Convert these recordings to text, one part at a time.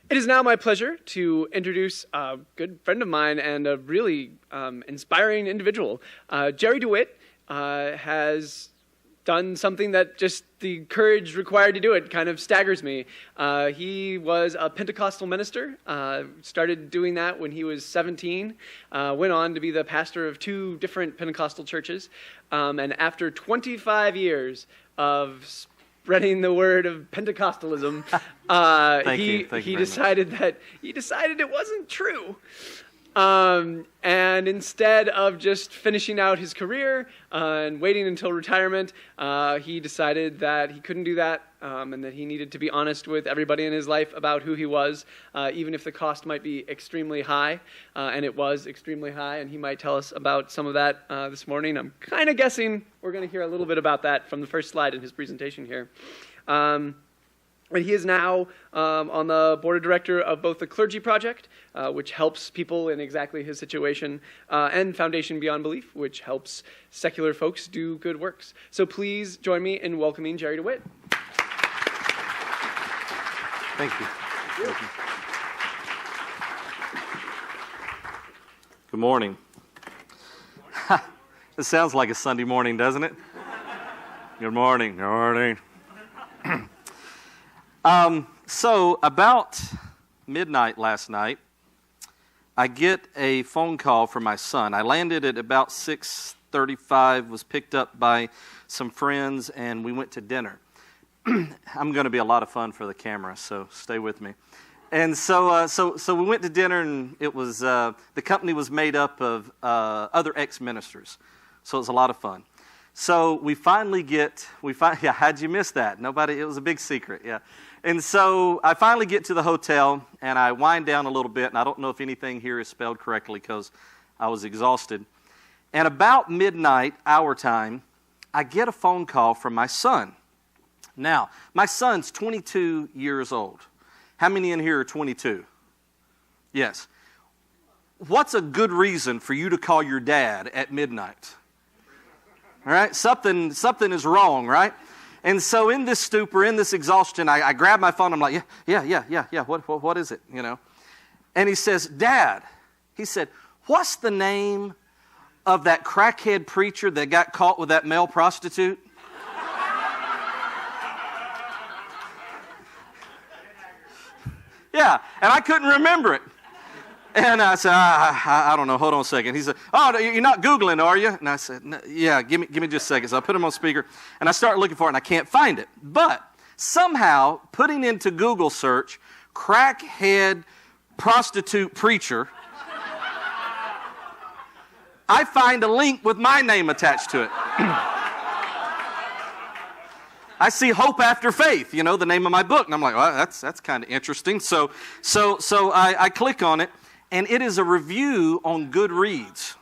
It is now my pleasure to introduce a good friend of mine and a really inspiring individual. Jerry DeWitt has done something that just the courage required to do it kind of staggers me. He was a Pentecostal minister, started doing that when he was 17, went on to be the pastor of 2 different Pentecostal churches, and after 25 years of spreading the word of Pentecostalism, he decided it wasn't true. And instead of just finishing out his career and waiting until retirement, he decided that he couldn't do that, and that he needed to be honest with everybody in his life about who he was, even if the cost might be extremely high, and it was extremely high, and he might tell us about some of that this morning. I'm kind of guessing we're going to hear a little bit about that from the first slide in his presentation here. And he is now on the board of director of both the Clergy Project, which helps people in exactly his situation, and Foundation Beyond Belief, which helps secular folks do good works. So please join me in welcoming Jerry DeWitt. Thank you. Thank you. Good morning. This sounds like a Sunday morning, doesn't it? Good morning. Good morning. So about midnight last night, I get a phone call from my son. I landed at about 6:35, was picked up by some friends, and we went to dinner. I'm going to be a lot of fun for the camera, so stay with me. And so we went to dinner, and it was the company was made up of other ex-ministers, so it was a lot of fun. So we finally yeah, how'd you miss that? Nobody, it was a big secret, yeah. And so I finally get to the hotel, and I wind down a little bit, and I don't know if anything here is spelled correctly because I was exhausted. And about midnight, our time, I get a phone call from my son. Now, my son's 22 years old. How many in here are 22? Yes. What's a good reason for you to call your dad at midnight? All right, something is wrong, right? And so in this stupor, in this exhaustion, I grab my phone. I'm like, yeah. What is it? You know? And he says, Dad. He said, what's the name of that crackhead preacher that got caught with that male prostitute? Yeah, and I couldn't remember it. And I said, I don't know, hold on a second. He said, oh, you're not Googling, are you? And I said, no, yeah, give me just a second. So I put him on speaker, and I start looking for it, and I can't find it. But somehow, putting into Google search, crackhead prostitute preacher, I find a link with my name attached to it. I see Hope After Faith, you know, the name of my book. And I'm like, well, that's kind of interesting. So I click on it. And it is a review on Goodreads.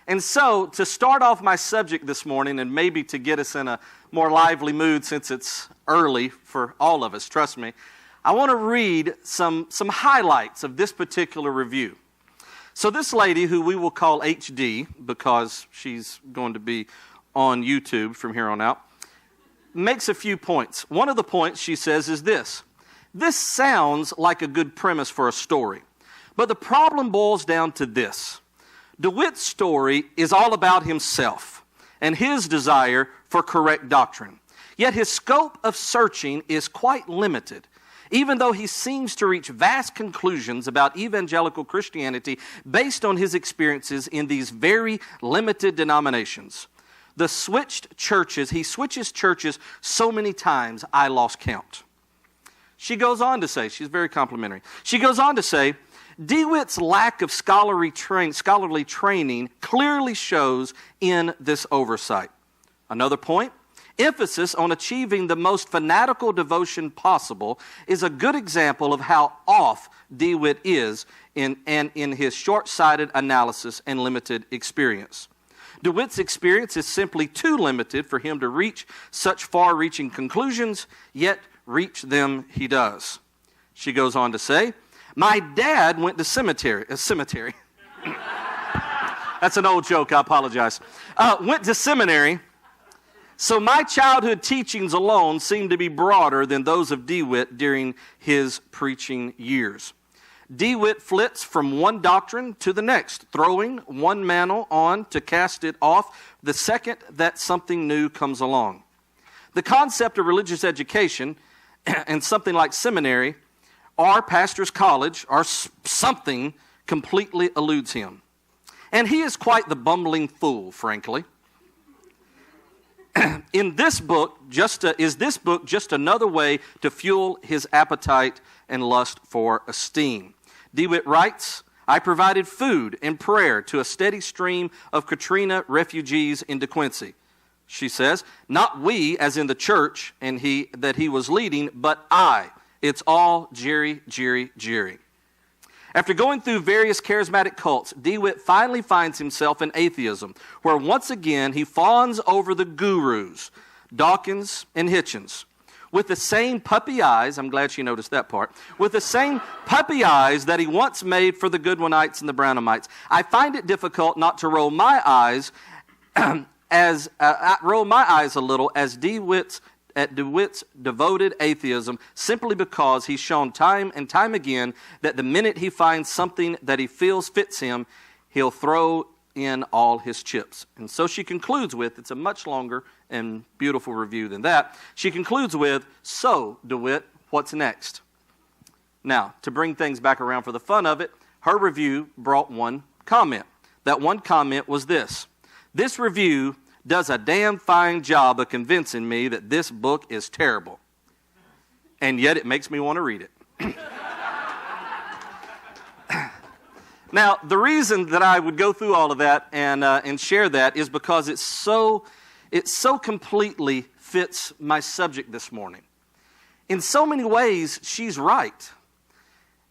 And so, to start off my subject this morning, and maybe to get us in a more lively mood since it's early for all of us, trust me, I want to read some highlights of this particular review. So this lady, who we will call HD, because she's going to be on YouTube from here on out, makes a few points. One of the points she says is this: this sounds like a good premise for a story. But the problem boils down to this. DeWitt's story is all about himself and his desire for correct doctrine. Yet his scope of searching is quite limited, even though he seems to reach vast conclusions about evangelical Christianity based on his experiences in these very limited denominations. He switches churches so many times I lost count. She goes on to say, she's very complimentary. She goes on to say, DeWitt's lack of scholarly training clearly shows in this oversight. Another point, emphasis on achieving the most fanatical devotion possible is a good example of how off DeWitt is in his short-sighted analysis and limited experience. DeWitt's experience is simply too limited for him to reach such far-reaching conclusions, yet reach them he does. She goes on to say, my dad went to cemetery. That's an old joke, I apologize. Went to seminary, So my childhood teachings alone seem to be broader than those of DeWitt during his preaching years. DeWitt flits from one doctrine to the next, throwing one mantle on to cast it off the second that something new comes along. The concept of religious education and something like seminary or pastor's college or something completely eludes him. And he is quite the bumbling fool, frankly. Is this book just another way to fuel his appetite and lust for esteem? DeWitt writes, I provided food and prayer to a steady stream of Katrina refugees into Quincy. She says, not we as in the church and that he was leading, but I. It's all Jerry. After going through various charismatic cults, DeWitt finally finds himself in atheism, where once again he fawns over the gurus, Dawkins and Hitchens. With the same puppy eyes, I'm glad she noticed that part, with the same puppy eyes that he once made for the Goodwinites and the Brownamites, I find it difficult not to roll my eyes a little as DeWitt's devoted atheism, simply because he's shown time and time again that the minute he finds something that he feels fits him, he'll throw in all his chips. And so she concludes with, it's a much longer and beautiful review than that. She concludes with, so, DeWitt, what's next? Now, to bring things back around for the fun of it, her review brought one comment. That one comment was this: this review does a damn fine job of convincing me that this book is terrible. And yet it makes me want to read it. Now, the reason that I would go through all of that and share that is because it so completely fits my subject this morning. In so many ways, she's right.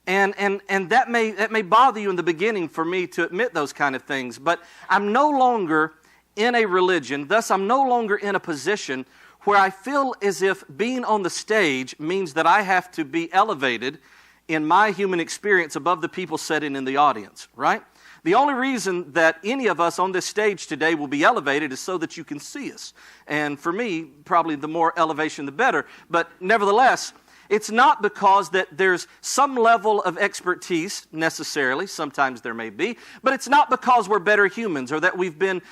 And that may bother you in the beginning for me to admit those kind of things, but I'm no longer in a religion, thus I'm no longer in a position where I feel as if being on the stage means that I have to be elevated in my human experience above the people sitting in the audience, right? The only reason that any of us on this stage today will be elevated is so that you can see us. And for me, probably the more elevation, the better. But nevertheless, it's not because that there's some level of expertise necessarily. Sometimes there may be. But it's not because we're better humans or that we've been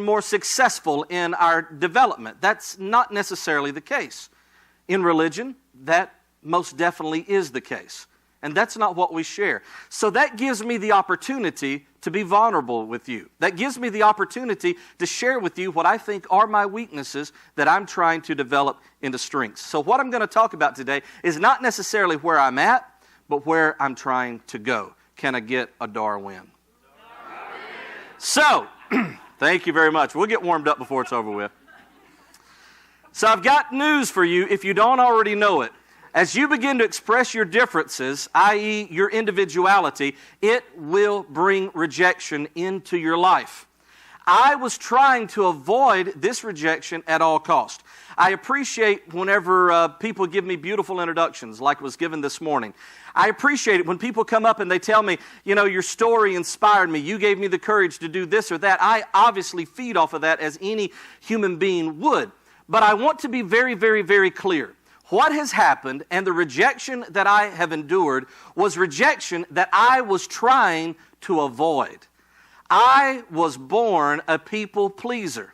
more successful in our development. That's not necessarily the case. In religion, that most definitely is the case. And that's not what we share. So that gives me the opportunity to be vulnerable with you. That gives me the opportunity to share with you what I think are my weaknesses that I'm trying to develop into strengths. So what I'm going to talk about today is not necessarily where I'm at, but where I'm trying to go. Can I get a Darwin? So, thank you very much. We'll get warmed up before it's over with. So I've got news for you if you don't already know it. As you begin to express your differences, i.e. your individuality, it will bring rejection into your life. I was trying to avoid this rejection at all cost. I appreciate whenever people give me beautiful introductions like was given this morning. I appreciate it when people come up and they tell me, you know, your story inspired me. You gave me the courage to do this or that. I obviously feed off of that as any human being would. But I want to be very, very, very clear. What has happened and the rejection that I have endured was rejection that I was trying to avoid. I was born a people pleaser.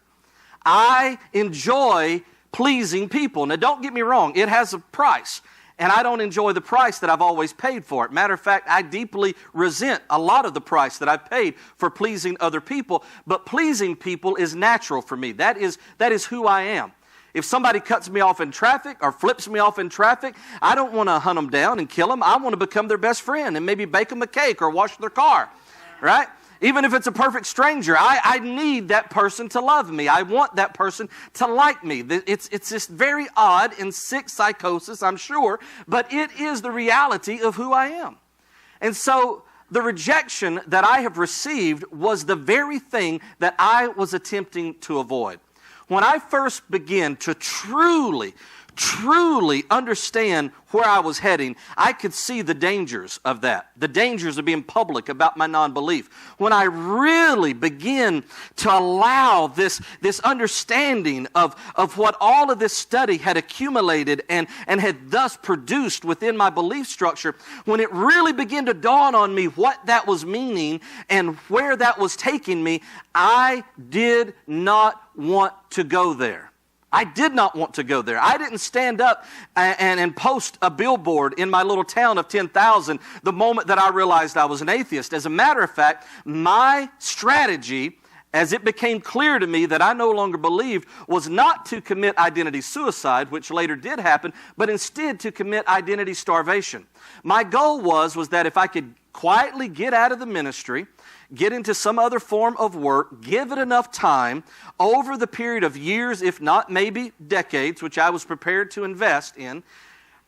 I enjoy pleasing people. Now, don't get me wrong, it has a price. And I don't enjoy the price that I've always paid for it. Matter of fact, I deeply resent a lot of the price that I've paid for pleasing other people. But pleasing people is natural for me. That is who I am. If somebody cuts me off in traffic or flips me off in traffic, I don't want to hunt them down and kill them. I want to become their best friend and maybe bake them a cake or wash their car, right? Even if it's a perfect stranger, I need that person to love me. I want that person to like me. It's just very odd and sick psychosis, I'm sure, but it is the reality of who I am. And so the rejection that I have received was the very thing that I was attempting to avoid. When I first began to truly truly understand where I was heading, I could see the dangers of that, the dangers of being public about my non-belief. When I really begin to allow this understanding of what all of this study had accumulated and had thus produced within my belief structure, when it really began to dawn on me what that was meaning and where that was taking me, I did not want to go there. I did not want to go there. I didn't stand up and post a billboard in my little town of 10,000 the moment that I realized I was an atheist. As a matter of fact, my strategy, as it became clear to me that I no longer believed, was not to commit identity suicide, which later did happen, but instead to commit identity starvation. My goal was that if I could quietly get out of the ministry, get into some other form of work, give it enough time over the period of years, if not maybe decades, which I was prepared to invest in,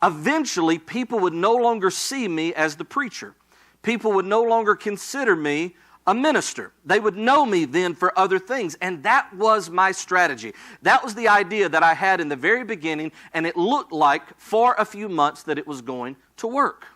eventually people would no longer see me as the preacher. People would no longer consider me a minister. They would know me then for other things. And that was my strategy. That was the idea that I had in the very beginning, and it looked like for a few months that it was going to work.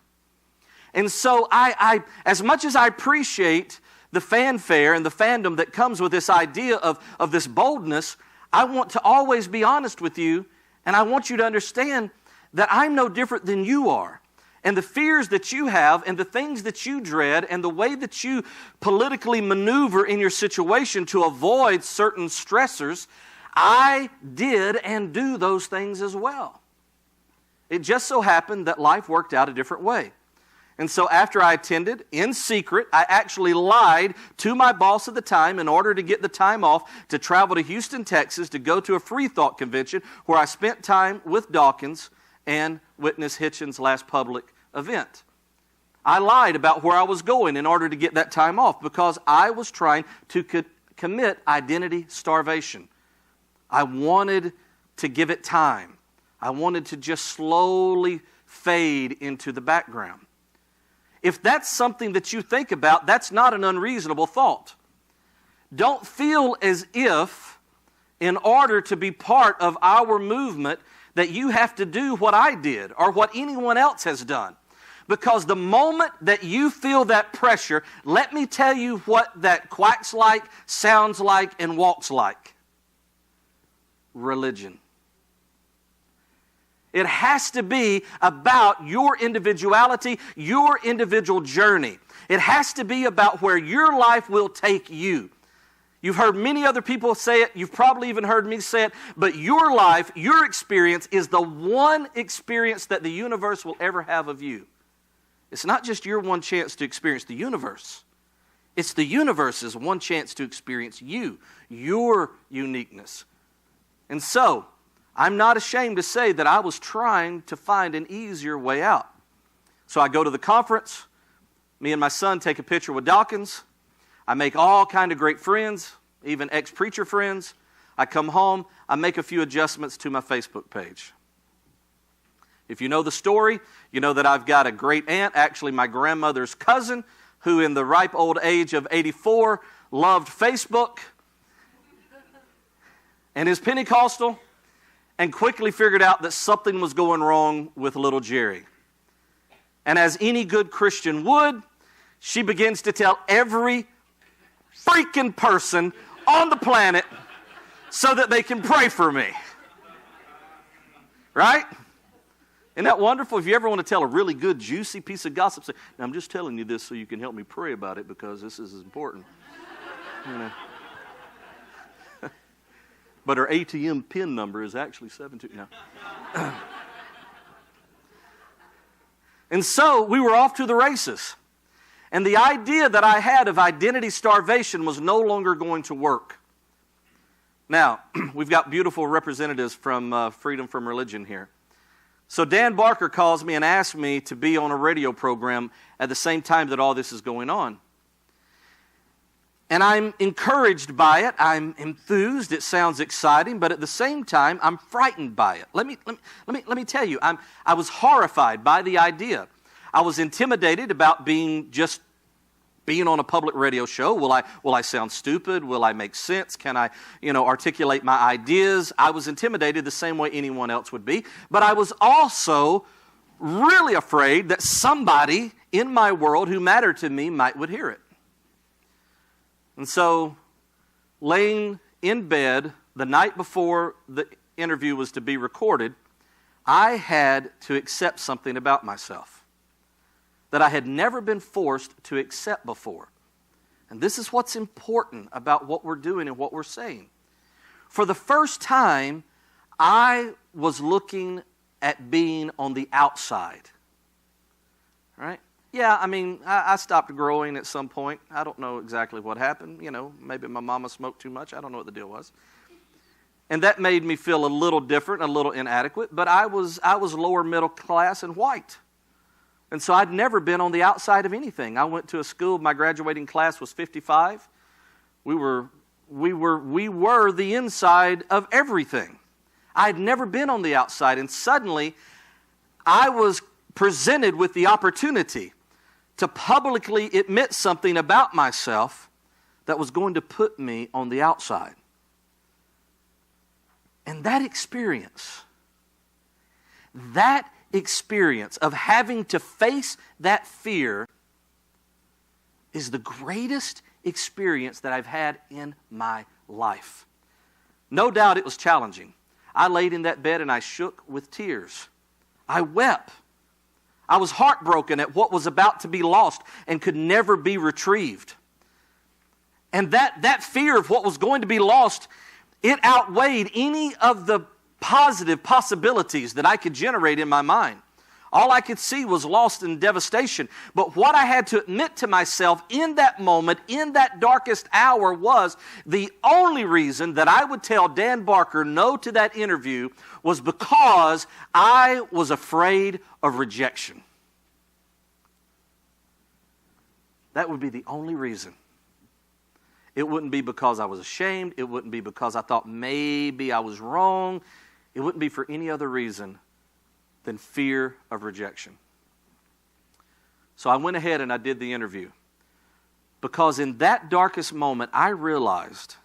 And so I as much as I appreciate the fanfare and the fandom that comes with this idea of this boldness, I want to always be honest with you, and I want you to understand that I'm no different than you are. And the fears that you have and the things that you dread and the way that you politically maneuver in your situation to avoid certain stressors, I did and do those things as well. It just so happened that life worked out a different way. And so after I attended, in secret, I actually lied to my boss at the time in order to get the time off to travel to Houston, Texas, to go to a free thought convention where I spent time with Dawkins and witnessed Hitchens' last public event. I lied about where I was going in order to get that time off because I was trying to commit identity starvation. I wanted to give it time. I wanted to just slowly fade into the background. If that's something that you think about, that's not an unreasonable thought. Don't feel as if, in order to be part of our movement, that you have to do what I did or what anyone else has done. Because the moment that you feel that pressure, let me tell you what that quacks like, sounds like, and walks like. Religion. It has to be about your individuality, your individual journey. It has to be about where your life will take you. You've heard many other people say it. You've probably even heard me say it. But your life, your experience is the one experience that the universe will ever have of you. It's not just your one chance to experience the universe. It's the universe's one chance to experience you, your uniqueness. And so, I'm not ashamed to say that I was trying to find an easier way out. So I go to the conference. Me and my son take a picture with Dawkins. I make all kind of great friends, even ex-preacher friends. I come home. I make a few adjustments to my Facebook page. If you know the story, you know that I've got a great aunt, actually my grandmother's cousin, who in the ripe old age of 84 loved Facebook and is Pentecostal, and quickly figured out that something was going wrong with little Jerry. And as any good Christian would, she begins to tell every freaking person on the planet so that they can pray for me. Right? Isn't that wonderful? If you ever want to tell a really good, juicy piece of gossip, say, now I'm just telling you this so you can help me pray about it because this is important. You know. But her ATM PIN number is actually 72. No. And so we were off to the races. And the idea that I had of identity starvation was no longer going to work. Now, we've got beautiful representatives from Freedom from Religion here. So Dan Barker calls me and asks me to be on a radio program at the same time that all this is going on. And I'm encouraged by it. I'm enthused. It sounds exciting, but at the same time, I'm frightened by it. Let me tell you, I was horrified by the idea. I was intimidated about being just being on a public radio show. Will I sound stupid? Will I make sense? Can I, articulate my ideas? I was intimidated the same way anyone else would be. But I was also really afraid that somebody in my world who mattered to me would hear it. And so, laying in bed the night before the interview was to be recorded, I had to accept something about myself that I had never been forced to accept before. And this is what's important about what we're doing and what we're saying. For the first time, I was looking at being on the outside. Right? Yeah, I stopped growing at some point. I don't know exactly what happened. Maybe my mama smoked too much. I don't know what the deal was. And that made me feel a little different, a little inadequate. But I was lower middle class and white. And so I'd never been on the outside of anything. I went to a school, my graduating class was 55. We were the inside of everything. I'd never been on the outside, and suddenly I was presented with the opportunity to publicly admit something about myself that was going to put me on the outside. And that experience of having to face that fear is the greatest experience that I've had in my life. No doubt it was challenging. I laid in that bed and I shook with tears. I wept. I was heartbroken at what was about to be lost and could never be retrieved. And that fear of what was going to be lost, it outweighed any of the positive possibilities that I could generate in my mind. All I could see was loss and devastation. But what I had to admit to myself in that moment, in that darkest hour, was the only reason that I would tell Dan Barker no to that interview was because I was afraid of rejection. That would be the only reason. It wouldn't be because I was ashamed. It wouldn't be because I thought maybe I was wrong. It wouldn't be for any other reason than fear of rejection. So I went ahead and I did the interview. Because in that darkest moment, I realized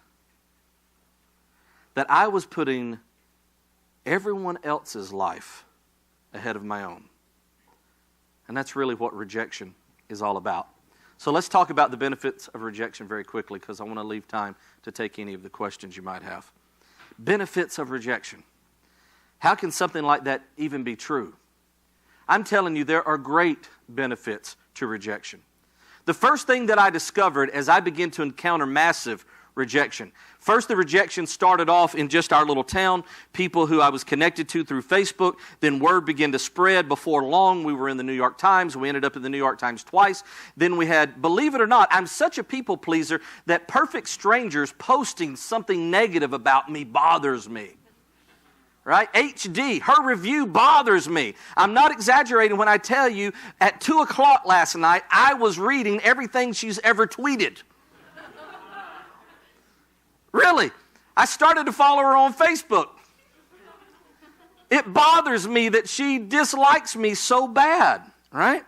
that I was putting everyone else's life ahead of my own. And that's really what rejection is all about. So let's talk about the benefits of rejection very quickly, because I want to leave time to take any of the questions you might have. Benefits of rejection. How can something like that even be true? I'm telling you, there are great benefits to rejection. The first thing that I discovered as I began to encounter massive rejection. First, the rejection started off in just our little town, people who I was connected to through Facebook. Then word began to spread. Before long, we were in the New York Times. We ended up in the New York Times twice. Then we had, believe it or not, I'm such a people pleaser that perfect strangers posting something negative about me bothers me. Right? HD, her review bothers me. I'm not exaggerating when I tell you, at 2 o'clock last night, I was reading everything she's ever tweeted. Really. I started to follow her on Facebook. It bothers me that she dislikes me so bad, right?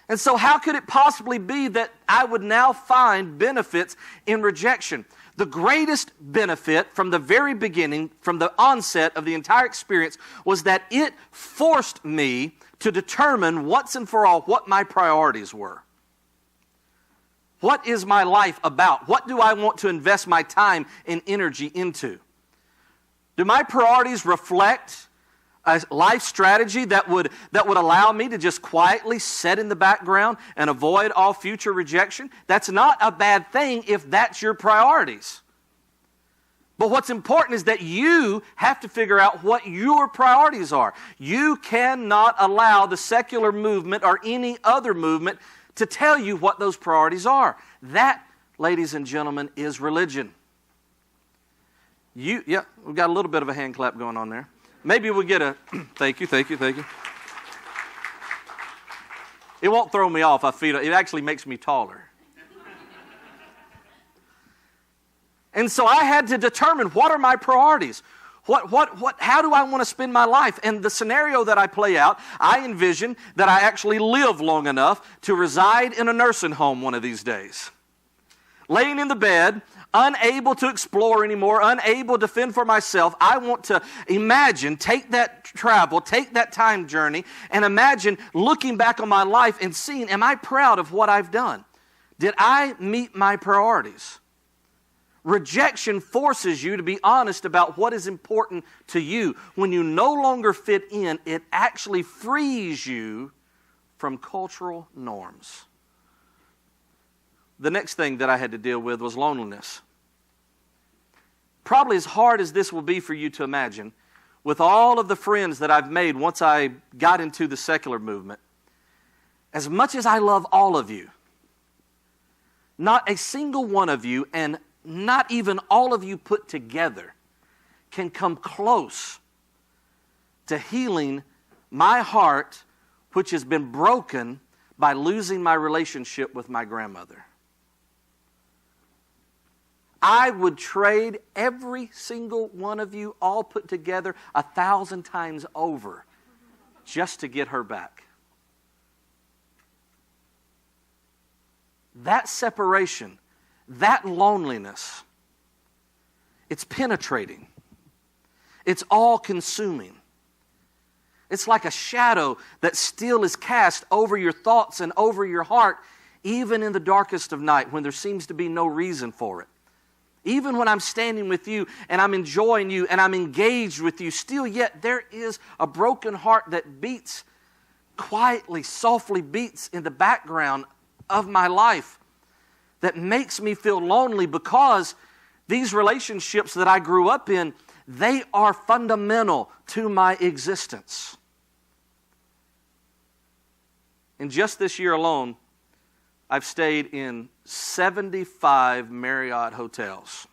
And so how could it possibly be that I would now find benefits in rejection? The greatest benefit from the very beginning, from the onset of the entire experience, was that it forced me to determine once and for all what my priorities were. What is my life about? What do I want to invest my time and energy into? Do my priorities reflect a life strategy that would allow me to just quietly sit in the background and avoid all future rejection? That's not a bad thing if that's your priorities. But what's important is that you have to figure out what your priorities are. You cannot allow the secular movement or any other movement to tell you what those priorities are. That, ladies and gentlemen, is religion. We've got a little bit of a hand clap going on there. Maybe we'll get a thank you. It won't throw me off. It actually makes me taller. And so I had to determine, what are my priorities? How do I want to spend my life? And the scenario that I play out, I envision that I actually live long enough to reside in a nursing home one of these days. Laying in the bed, unable to explore anymore, unable to fend for myself. I want to imagine, take that travel, take that time journey, and imagine looking back on my life and seeing, am I proud of what I've done? Did I meet my priorities? Rejection forces you to be honest about what is important to you. When you no longer fit in, it actually frees you from cultural norms. The next thing that I had to deal with was loneliness. Probably as hard as this will be for you to imagine, with all of the friends that I've made once I got into the secular movement, as much as I love all of you, not a single one of you, and not even all of you put together, can come close to healing my heart, which has been broken by losing my relationship with my grandmother. I would trade every single one of you all put together 1,000 times over just to get her back. That separation, that loneliness, it's penetrating. It's all-consuming. It's like a shadow that still is cast over your thoughts and over your heart, even in the darkest of night when there seems to be no reason for it. Even when I'm standing with you and I'm enjoying you and I'm engaged with you, still yet there is a broken heart that beats quietly, softly beats in the background of my life that makes me feel lonely, because these relationships that I grew up in, they are fundamental to my existence. In just this year alone, I've stayed in 75 Marriott hotels.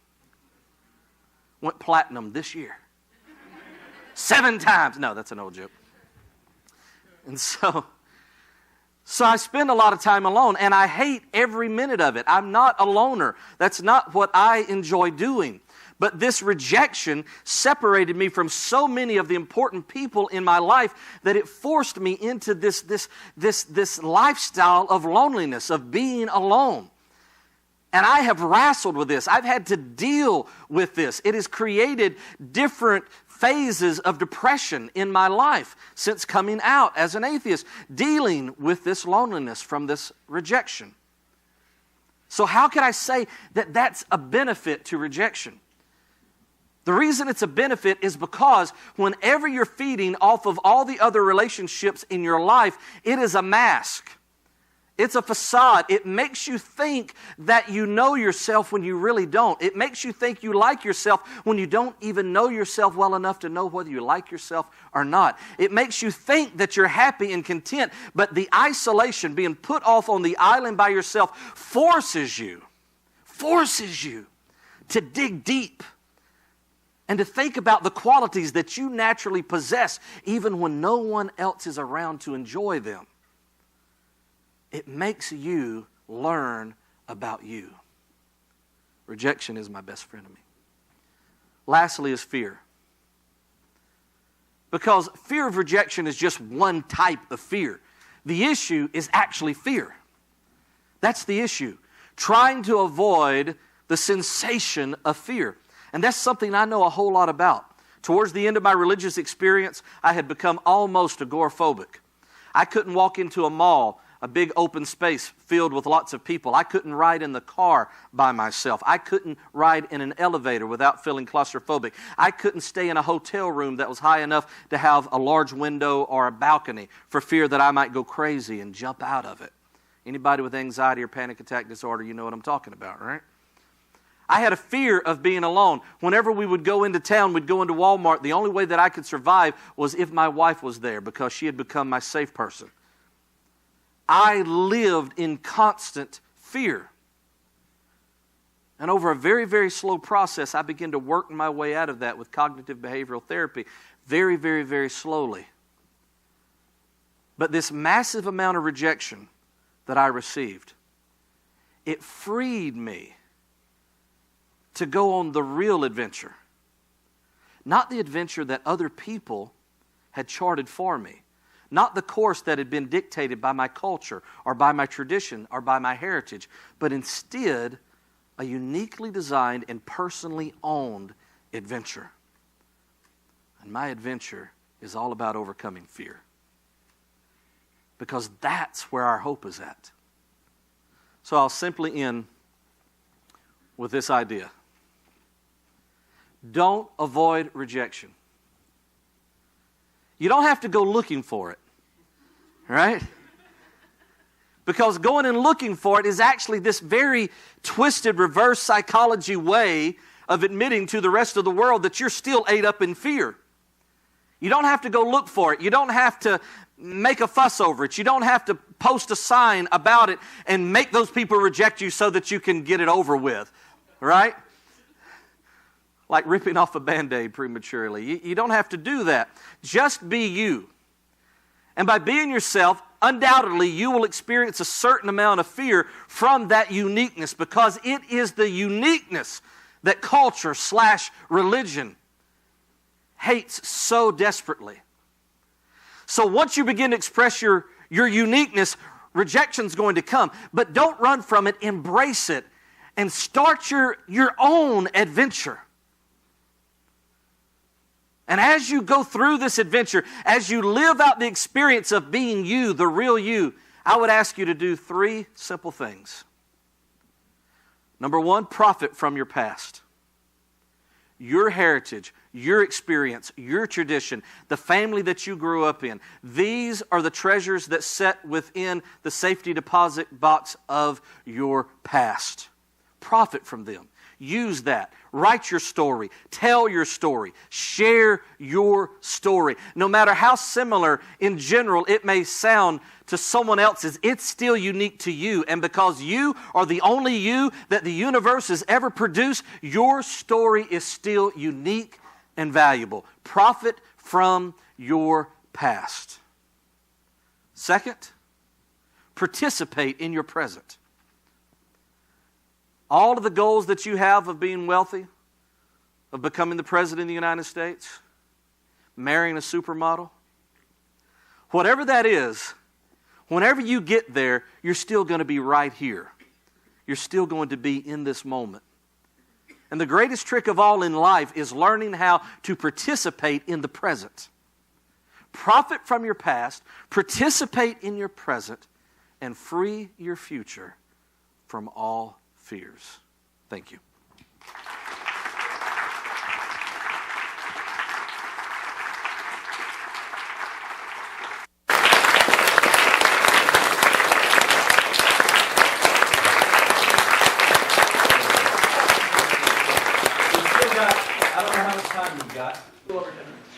Went platinum this year. 7 times. No, that's an old joke. And so I spend a lot of time alone, and I hate every minute of it. I'm not a loner. That's not what I enjoy doing. But this rejection separated me from so many of the important people in my life that it forced me into this lifestyle of loneliness, of being alone. And I have wrestled with this. I've had to deal with this. It has created different phases of depression in my life since coming out as an atheist, dealing with this loneliness from this rejection. So how can I say that that's a benefit to rejection? The reason it's a benefit is because whenever you're feeding off of all the other relationships in your life, it is a mask. It's a facade. It makes you think that you know yourself when you really don't. It makes you think you like yourself when you don't even know yourself well enough to know whether you like yourself or not. It makes you think that you're happy and content, but the isolation, being put off on the island by yourself, forces you to dig deep and to think about the qualities that you naturally possess even when no one else is around to enjoy them. It makes you learn about you. Rejection is my best frenemy. Lastly is fear. Because fear of rejection is just one type of fear. The issue is actually fear. That's the issue. Trying to avoid the sensation of fear. And that's something I know a whole lot about. Towards the end of my religious experience, I had become almost agoraphobic. I couldn't walk into a mall, a big open space filled with lots of people. I couldn't ride in the car by myself. I couldn't ride in an elevator without feeling claustrophobic. I couldn't stay in a hotel room that was high enough to have a large window or a balcony for fear that I might go crazy and jump out of it. Anybody with anxiety or panic attack disorder, you know what I'm talking about, right? I had a fear of being alone. Whenever we would go into town, we'd go into Walmart, the only way that I could survive was if my wife was there, because she had become my safe person. I lived in constant fear. And over a very, very slow process, I began to work my way out of that with cognitive behavioral therapy. Very, very, very slowly. But this massive amount of rejection that I received, it freed me to go on the real adventure. not the adventure that other people had charted for me, not the course that had been dictated by my culture or by my tradition or by my heritage, but instead a uniquely designed and personally owned adventure. And my adventure is all about overcoming fear. Because that's where our hope is at. So I'll simply end with this idea. Don't avoid rejection. You don't have to go looking for it, right? Because going and looking for it is actually this very twisted reverse psychology way of admitting to the rest of the world that you're still ate up in fear. You don't have to go look for it. You don't have to make a fuss over it. You don't have to post a sign about it and make those people reject you so that you can get it over with, right? Like ripping off a Band-Aid prematurely. You don't have to do that. Just be you. And by being yourself, undoubtedly you will experience a certain amount of fear from that uniqueness, because it is the uniqueness that culture/religion hates so desperately. So once you begin to express your uniqueness, rejection's going to come. But don't run from it, embrace it, and start your own adventure. And as you go through this adventure, as you live out the experience of being you, the real you, I would ask you to do 3 simple things. Number 1, profit from your past. Your heritage, your experience, your tradition, the family that you grew up in. These are the treasures that sit within the safety deposit box of your past. Profit from them. Use that. Write your story. Tell your story. Share your story. No matter how similar in general it may sound to someone else's, it's still unique to you. And because you are the only you that the universe has ever produced, your story is still unique and valuable. Profit from your past. Second, participate in your present. All of the goals that you have of being wealthy, of becoming the President of the United States, marrying a supermodel, whatever that is, whenever you get there, you're still going to be right here. You're still going to be in this moment. And the greatest trick of all in life is learning how to participate in the present. Profit from your past, participate in your present, and free your future from all fears. Thank you.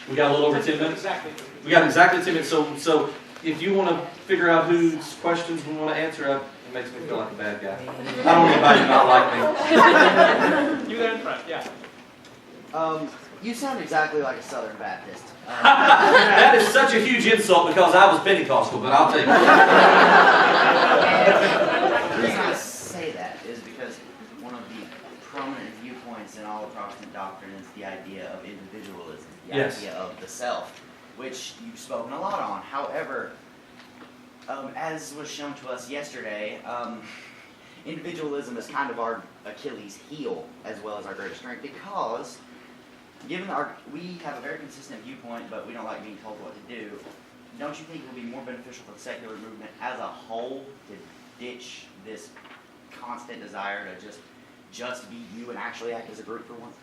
We got a little over 10 minutes? Exactly. We got exactly 10 minutes. So if you want to figure out whose questions we want to answer, it makes me feel like a bad guy. I don't want anybody to not like me. You there in front, yeah. You sound exactly like a Southern Baptist. That is such a huge insult because I was Pentecostal, but I'll take it. The reason I say that is because one of the prominent viewpoints in all of Protestant doctrine is the idea of individualism, the idea of the self, which you've spoken a lot on. However, as was shown to us yesterday, individualism is kind of our Achilles heel as well as our greatest strength, because given we have a very consistent viewpoint, but we don't like being told what to do. Don't you think it would be more beneficial for the secular movement as a whole to ditch this constant desire to just be you and actually act as a group for once?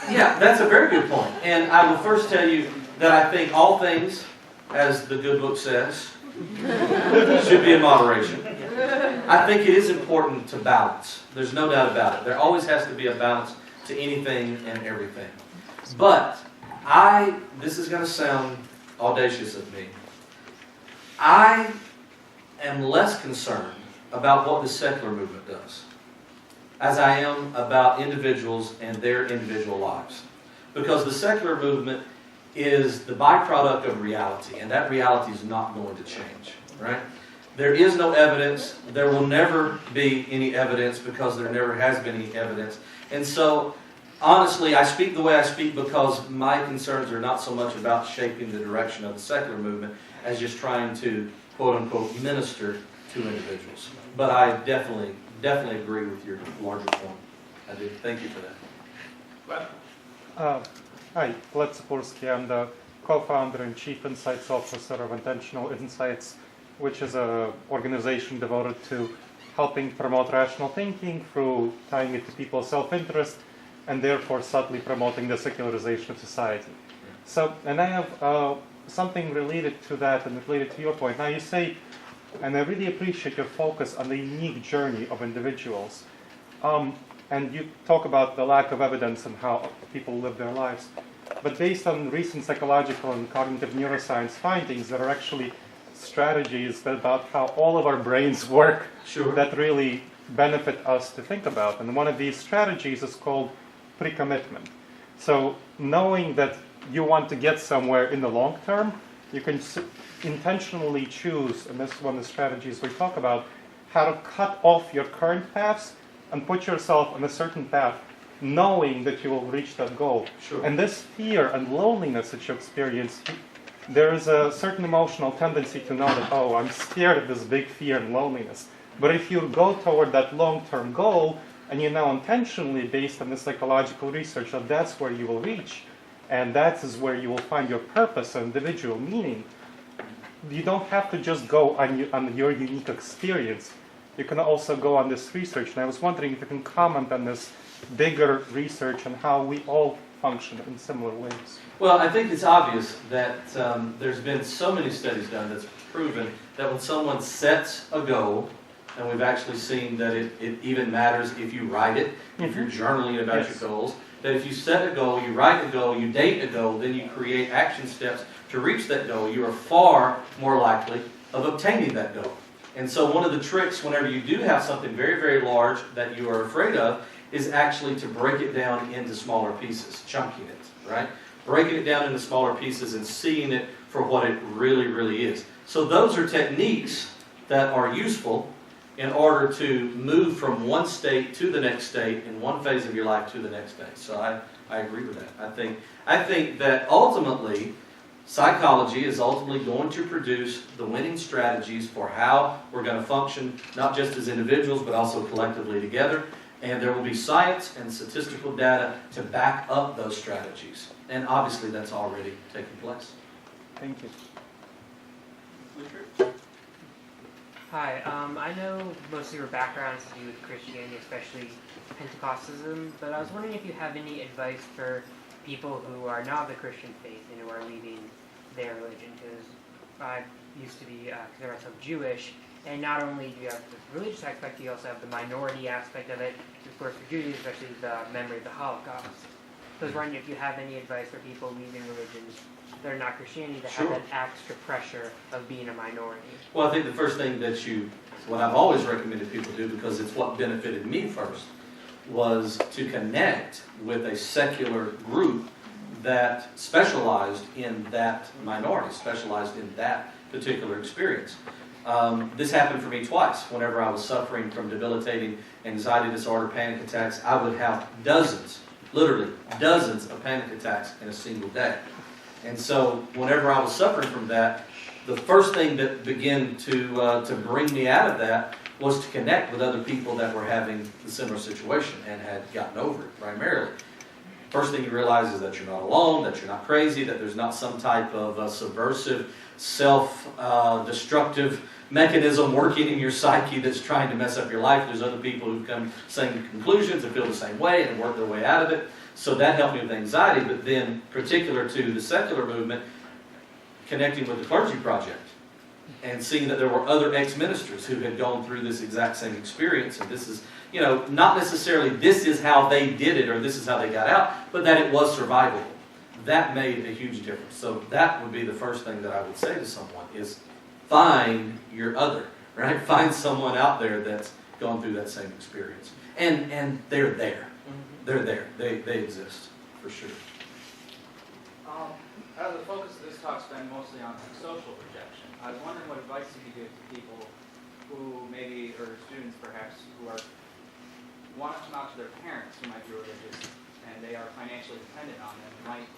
Yeah, that's a very good point. And I will first tell you that I think all things, as the good book says, should be in moderation. I think it is important to balance. There's no doubt about it. There always has to be a balance to anything and everything. But this is going to sound audacious of me. I am less concerned about what the secular movement does as I am about individuals and their individual lives. Because the secular movement is the byproduct of reality, and that reality is not going to change, right? There is no evidence. There will never be any evidence because there never has been any evidence. And so honestly, I speak the way I speak because my concerns are not so much about shaping the direction of the secular movement as just trying to, quote unquote, minister to individuals. But I definitely agree with your larger point. I do. Thank you for that. Hi, Vlad Sapolsky. I'm the co-founder and chief insights officer of Intentional Insights, which is an organization devoted to helping promote rational thinking through tying it to people's self-interest and therefore subtly promoting the secularization of society. So, and I have something related to that and related to your point. Now you say, and I really appreciate your focus on the unique journey of individuals. And you talk about the lack of evidence and how people live their lives. But based on recent psychological and cognitive neuroscience findings, there are actually strategies about how all of our brains work that really benefit us to think about. And one of these strategies is called pre-commitment. So knowing that you want to get somewhere in the long term, you can intentionally choose, and this is one of the strategies we talk about, how to cut off your current paths and put yourself on a certain path, knowing that you will reach that goal. And this fear and loneliness that you experience, there is a certain emotional tendency to know that, oh, I'm scared of this big fear and loneliness. But if you go toward that long-term goal, and you know intentionally, based on the psychological research, that that's where you will reach, and that is where you will find your purpose and individual meaning, you don't have to just go on your unique experience. You can also go on this research. And I was wondering if you can comment on this bigger research and how we all function in similar ways. Well, I think it's obvious that there's been so many studies done that's proven that when someone sets a goal, and we've actually seen that it even matters if you write it, if you're journaling about your goals, that if you set a goal, you write a goal, you date a goal, then you create action steps to reach that goal, you are far more likely of obtaining that goal. And so one of the tricks whenever you do have something very, very large that you are afraid of is actually to break it down into smaller pieces, chunking it, right? Breaking it down into smaller pieces and seeing it for what it really, really is. So those are techniques that are useful in order to move from one state to the next state in one phase of your life to the next phase. So I agree with that. I think that ultimately psychology is ultimately going to produce the winning strategies for how we're going to function, not just as individuals, but also collectively together. And there will be science and statistical data to back up those strategies. And obviously that's already taking place. Thank you. Hi, I know most of your background has to do with Christianity, especially Pentecostalism, but I was wondering if you have any advice for people who are not of the Christian faith and who are leaving their religion, because I used to be consider myself Jewish, and not only do you have the religious aspect, you also have the minority aspect of it, of course for Jews, especially the memory of the Holocaust. So I was wondering if you have any advice for people leaving religions that are not Christianity that have that extra pressure of being a minority. Well, I think the first thing that what I've always recommended people do, because it's what benefited me first, was to connect with a secular group that specialized in that minority, specialized in that particular experience. This happened for me twice. Whenever I was suffering from debilitating anxiety disorder, panic attacks, I would have dozens, literally dozens of panic attacks in a single day. And so whenever I was suffering from that, the first thing that began to bring me out of that was to connect with other people that were having the similar situation and had gotten over it primarily. First thing you realize is that you're not alone, that you're not crazy, that there's not some type of subversive, self-destructive mechanism working in your psyche that's trying to mess up your life. There's other people who've come to the same conclusions and feel the same way and work their way out of it. So that helped me with anxiety, but then particular to the secular movement, connecting with the Clergy Project and seeing that there were other ex-ministers who had gone through this exact same experience. And this is, not necessarily this is how they did it or this is how they got out, but that it was survivable. That made a huge difference. So that would be the first thing that I would say to someone is find your other, right? Find someone out there that's gone through that same experience. And they're there. They're there. They exist, for sure. The focus of this talk's been mostly on social rejection. I was wondering what advice you could give to people who maybe, or students perhaps, who want to come out to their parents who might be religious, and they are financially dependent on them, might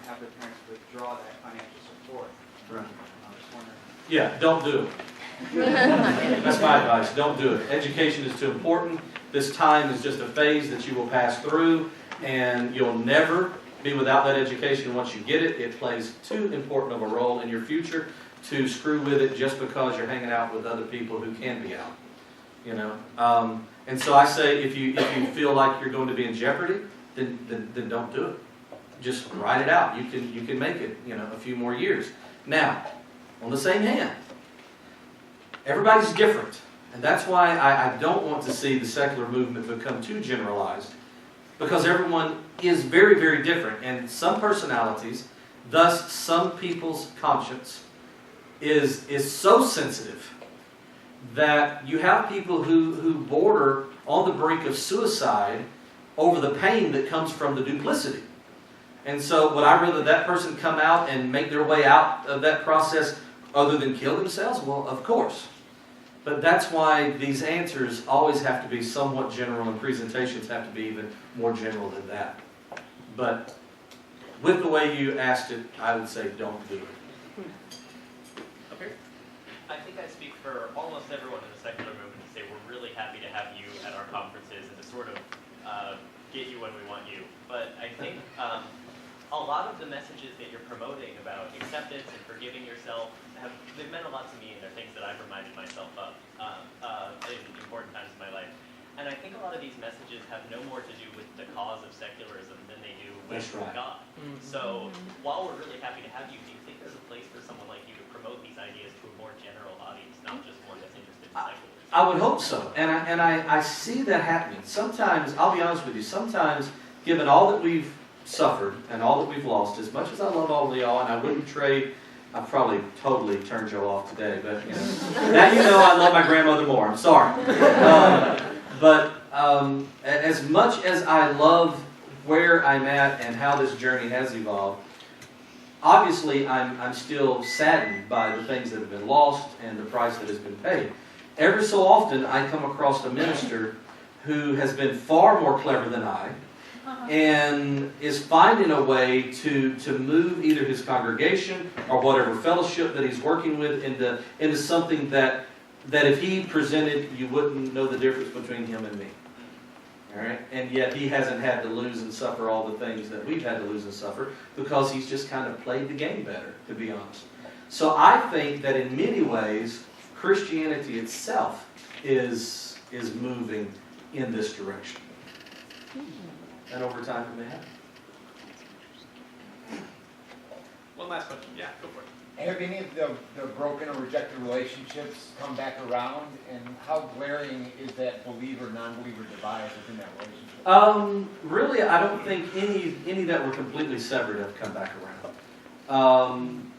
have their parents withdraw that financial support. Right. I'm just wondering. Yeah, don't do it. That's my advice. Don't do it. Education is too important. This time is just a phase that you will pass through, and you'll never be without that education once you get it. It plays too important of a role in your future to screw with it just because you're hanging out with other people who can be out. You know, and so I say, if you feel like you're going to be in jeopardy, then don't do it. Just write it out. You can make it. You know, a few more years. Now, on the same hand, everybody's different, and that's why I don't want to see the secular movement become too generalized, because everyone is very, very different, and some personalities, thus some people's conscience, is so sensitive that you have people who border on the brink of suicide over the pain that comes from the duplicity. And so would I rather that person come out and make their way out of that process other than kill themselves? Well, of course. But that's why these answers always have to be somewhat general, and presentations have to be even more general than that. But with the way you asked it, I would say don't do it. Okay. I think I speak for almost everyone in the secular movement to say we're really happy to have you at our conferences and to sort of get you when we want you. But I think a lot of the messages that you're promoting about acceptance and forgiving yourself they've meant a lot to me, and they're things that I've reminded myself of in important times in my life. And I think a lot of these messages have no more to do with the cause of secularism than they do with God. Mm-hmm. So while we're really happy to have you, do you think there's a place for someone like you to promote these ideas to a more general audience, not just one that's interested in secularism? I would hope so. And I see that happening. Sometimes, I'll be honest with you, sometimes given all that we've suffered and all that we've lost, as much as I love all of y'all, and I wouldn't trade, I've probably totally turned you off today, but you know, now you know I love my grandmother more. I'm sorry. But as much as I love where I'm at and how this journey has evolved, obviously I'm still saddened by the things that have been lost and the price that has been paid. Every so often I come across a minister who has been far more clever than I, and is finding a way to move either his congregation or whatever fellowship that he's working with into something that if he presented, you wouldn't know the difference between him and me. All right? And yet he hasn't had to lose and suffer all the things that we've had to lose and suffer, because he's just kind of played the game better, to be honest. So I think that in many ways, Christianity itself is moving in this direction. And over time it may happen. One last question. Yeah, go for it. Have any of the broken or rejected relationships come back around, and how glaring is that believer-non-believer divide within that relationship? Really, I don't think any that were completely severed have come back around.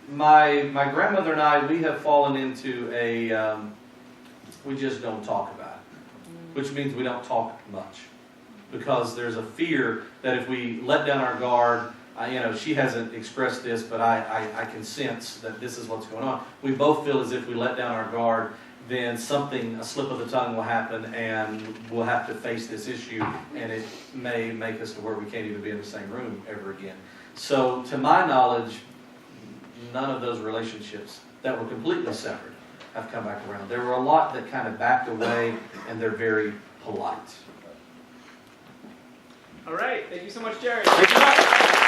My grandmother and I, we have fallen into a we just don't talk about it, which means we don't talk much. Because there's a fear that if we let down our guard, she hasn't expressed this, but I can sense that this is what's going on. We both feel as if we let down our guard, then a slip of the tongue will happen, and we'll have to face this issue, and it may make us to where we can't even be in the same room ever again. So, to my knowledge, none of those relationships that were completely severed have come back around. There were a lot that kind of backed away, and they're very polite. All right. Thank you so much, Jerry. Thank you.